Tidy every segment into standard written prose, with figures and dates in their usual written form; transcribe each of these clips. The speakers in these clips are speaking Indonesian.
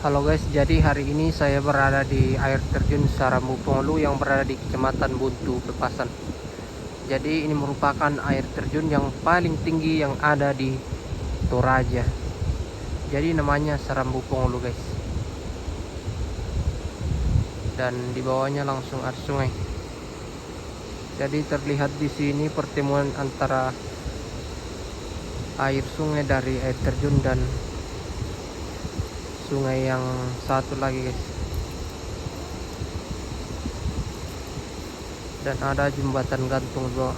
Halo guys, jadi hari ini saya berada di air terjun Sarambu Ponglu yang berada di Kecamatan Buntu, Pepasan. Jadi ini merupakan air terjun yang paling tinggi yang ada di Toraja. Jadi namanya Sarambu Ponglu guys. Dan di bawahnya langsung ada sungai. Jadi terlihat di sini pertemuan antara air sungai dari air terjun dan sungai yang satu lagi guys. Dan ada jembatan gantung di bawah.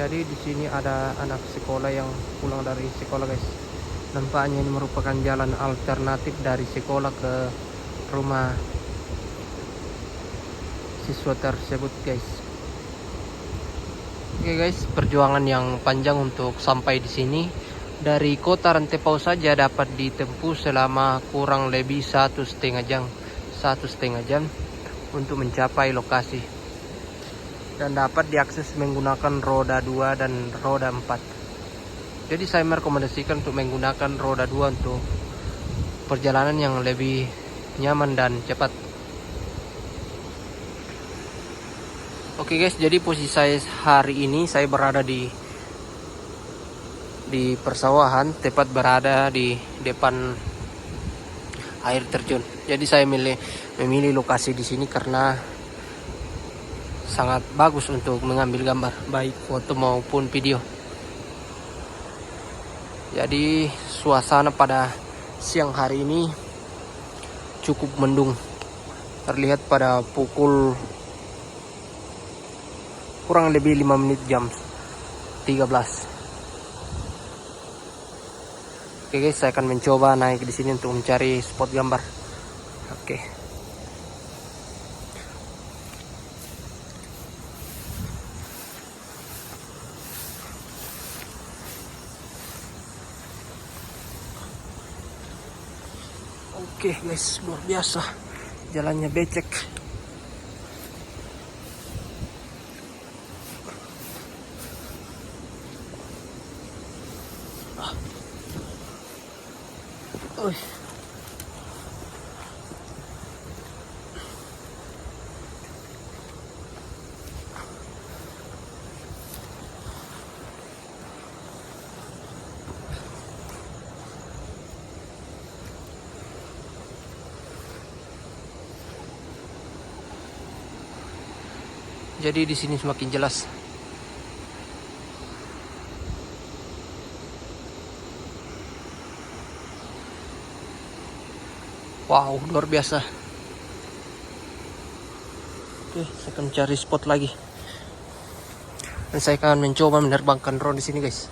Jadi di sini ada anak sekolah yang pulang dari sekolah guys. Nampaknya ini merupakan jalan alternatif dari sekolah ke rumah siswa tersebut guys. Oke guys, perjuangan yang panjang untuk sampai di sini. Dari kota Rantepao saja dapat ditempuh selama kurang lebih 1,5 jam untuk mencapai lokasi. Dan dapat diakses menggunakan roda 2 dan roda 4. Jadi saya merekomendasikan untuk menggunakan roda 2 untuk perjalanan yang lebih nyaman dan cepat. Oke guys, jadi posisi saya hari ini saya berada di persawahan, tepat berada di depan air terjun. Jadi saya memilih lokasi di sini karena sangat bagus untuk mengambil gambar, baik foto maupun video. Jadi suasana pada siang hari ini cukup mendung. Terlihat pada pukul kurang lebih 5 menit jam 13. Oke guys, saya akan mencoba naik di sini untuk mencari spot gambar. Oke. Oke guys, luar biasa. Jalannya becek. Jadi di sini semakin jelas. Wow, luar biasa. Oke, saya akan cari spot lagi. Dan saya akan mencoba menerbangkan drone di sini, guys.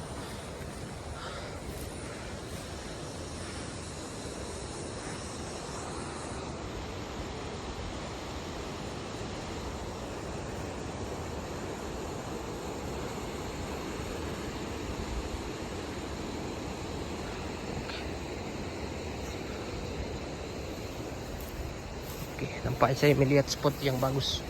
Oke, nampaknya saya melihat spot yang bagus.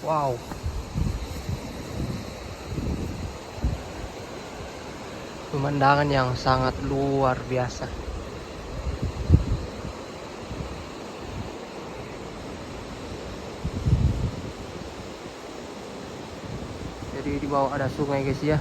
Wow. Pemandangan yang sangat luar biasa. Jadi di bawah ada sungai guys ya.